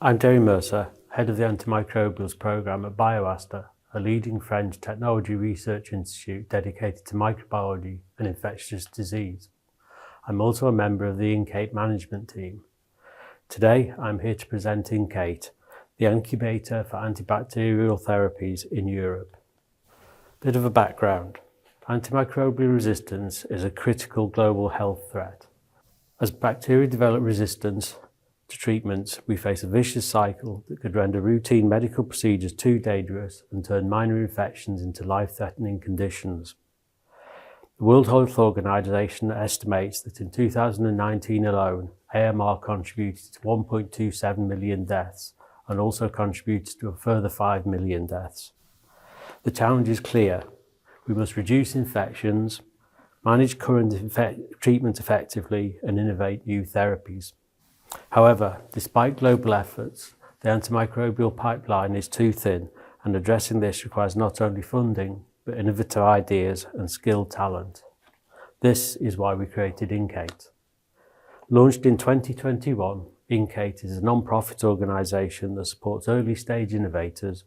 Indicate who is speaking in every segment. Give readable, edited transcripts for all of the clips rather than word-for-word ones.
Speaker 1: I'm Derry Mercer, Head of the Antimicrobials Programme at BioAster, a leading French technology research institute dedicated to microbiology and infectious disease. I'm also a member of the INCATE management team. Today, I'm here to present INCATE, the incubator for antibacterial therapies in Europe. Bit of a background. Antimicrobial resistance is a critical global health threat. As bacteria develop resistance to treatments, we face a vicious cycle that could render routine medical procedures too dangerous and turn minor infections into life-threatening conditions. The World Health Organization estimates that in 2019 alone, AMR contributed to 1.27 million deaths and also contributed to a further 5 million deaths. The challenge is clear. We must reduce infections, manage current treatment effectively, and innovate new therapies. However, despite global efforts, the antimicrobial pipeline is too thin, and addressing this requires not only funding, but innovative ideas and skilled talent. This is why we created INCATE. Launched in 2021, INCATE is a non-profit organisation that supports early-stage innovators,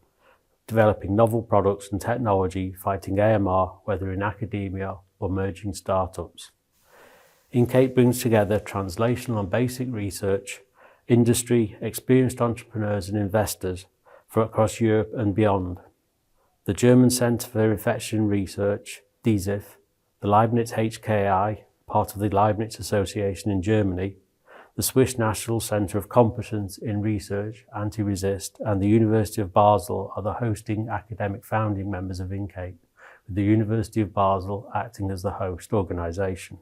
Speaker 1: developing novel products and technology fighting AMR, whether in academia or emerging startups. INCATE brings together translational and basic research, industry, experienced entrepreneurs and investors across Europe and beyond. The German Centre for Infection Research, DZIF, the Leibniz HKI, part of the Leibniz Association in Germany, the Swiss National Centre of Competence in Research, Anti-Resist, and the University of Basel are the hosting academic founding members of INCATE, with the University of Basel acting as the host organisation.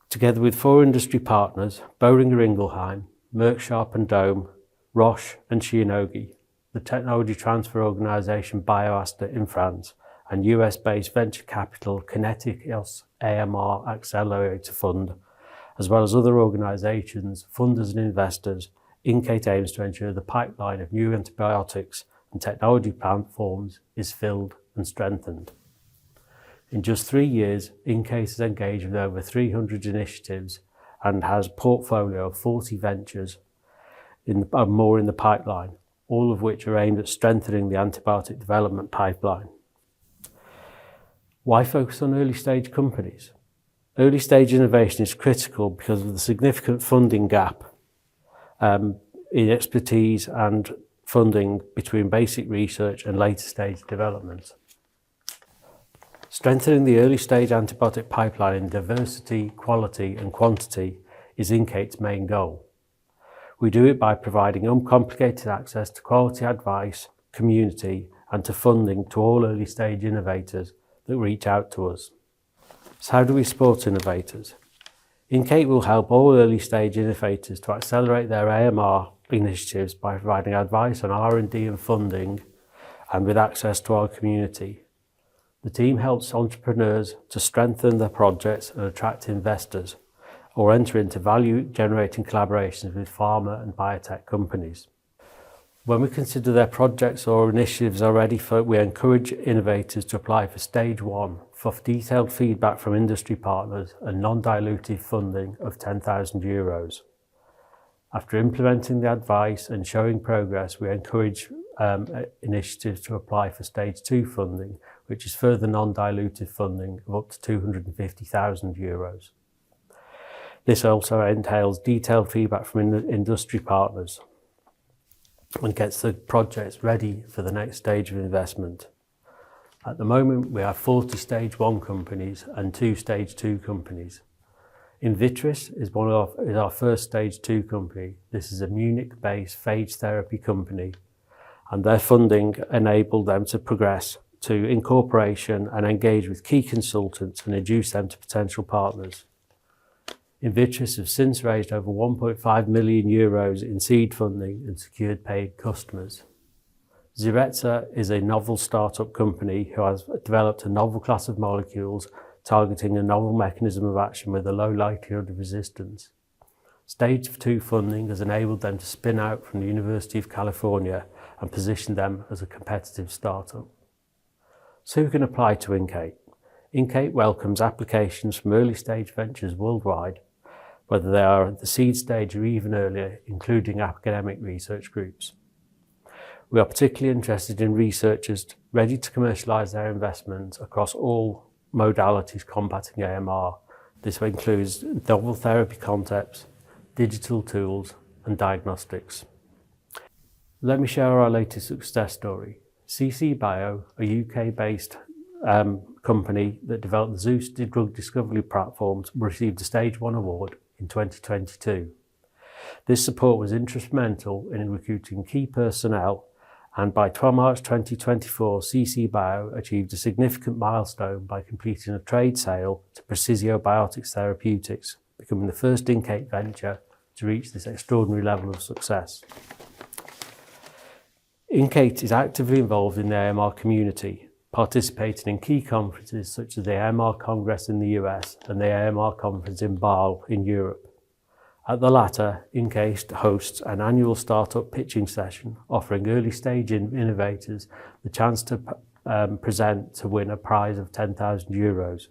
Speaker 1: Together with 4 industry partners, Boehringer Ingelheim, Merck Sharp and Dohme, Roche and Shionogi, the technology transfer organisation BioAster in France, and US-based venture capital Kineticos AMR Accelerator Fund, as well as other organisations, funders and investors, INCATE aims to ensure the pipeline of new antibiotics and technology platforms is filled and strengthened. In just 3 years, INCATE has engaged with over 300 initiatives and has a portfolio of 40 ventures more in the pipeline, all of which are aimed at strengthening the antibiotic development pipeline. Why focus on early stage companies? Early stage innovation is critical because of the significant funding gap in expertise and funding between basic research and later stage development. Strengthening the early stage antibiotic pipeline in diversity, quality and quantity is INCATE's main goal. We do it by providing uncomplicated access to quality advice, community and to funding to all early stage innovators that reach out to us. So how do we support innovators? INCATE will help all early stage innovators to accelerate their AMR initiatives by providing advice on R&D and funding and with access to our community. The team helps entrepreneurs to strengthen their projects and attract investors, or enter into value-generating collaborations with pharma and biotech companies. When we consider their projects or initiatives are ready we encourage innovators to apply for Stage 1 for detailed feedback from industry partners and non-dilutive funding of €10,000. After implementing the advice and showing progress, we encourage initiatives to apply for Stage 2 funding, which is further non-dilutive funding of up to €250,000. This also entails detailed feedback from industry partners and gets the projects ready for the next stage of investment. At the moment, we have 40 Stage 1 companies and 2 Stage 2 companies. Invitris is our first Stage 2 company. This is a Munich-based phage therapy company, and their funding enabled them to progress to incorporation and engage with key consultants and introduce them to potential partners. Invitris have since raised over €1.5 million in seed funding and secured paid customers. Zireza is a novel startup company who has developed a novel class of molecules targeting a novel mechanism of action with a low likelihood of resistance. Stage 2 funding has enabled them to spin out from the University of California and position them as a competitive startup. So who can apply to INCATE? INCATE welcomes applications from early stage ventures worldwide whether they are at the seed stage or even earlier, including academic research groups. We are particularly interested in researchers ready to commercialise their investments across all modalities combating AMR. This includes novel therapy concepts, digital tools, and diagnostics. Let me share our latest success story. CC Bio, a UK-based company that developed the Zeus drug discovery platforms, received a Stage 1 award in 2022. This support was instrumental in recruiting key personnel, and by March 2024, CC Bio achieved a significant milestone by completing a trade sale to Precision Biotics Therapeutics, becoming the first INCATE venture to reach this extraordinary level of success. INCATE is actively involved in the AMR community, participating in key conferences such as the AMR Congress in the US and the AMR Conference in Bâle in Europe. At the latter, INCATE hosts an annual startup pitching session offering early-stage innovators the chance to present to win a prize of €10,000.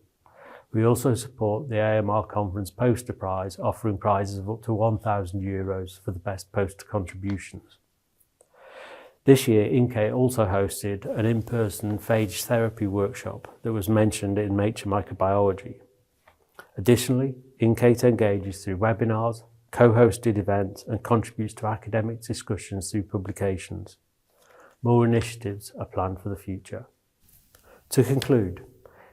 Speaker 1: We also support the AMR Conference Poster Prize, offering prizes of up to €1,000 for the best poster contributions. This year, INCATE also hosted an in-person phage therapy workshop that was mentioned in Nature Microbiology. Additionally, INCATE engages through webinars, co-hosted events, and contributes to academic discussions through publications. More initiatives are planned for the future. To conclude,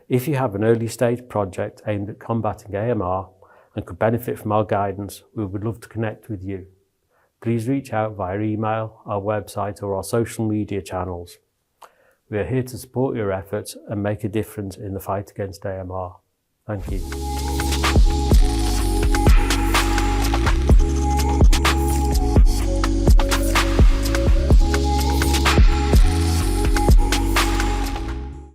Speaker 1: if you have an early-stage project aimed at combating AMR and could benefit from our guidance, we would love to connect with you. Please reach out via email, our website, or our social media channels. We are here to support your efforts and make a difference in the fight against AMR. Thank you.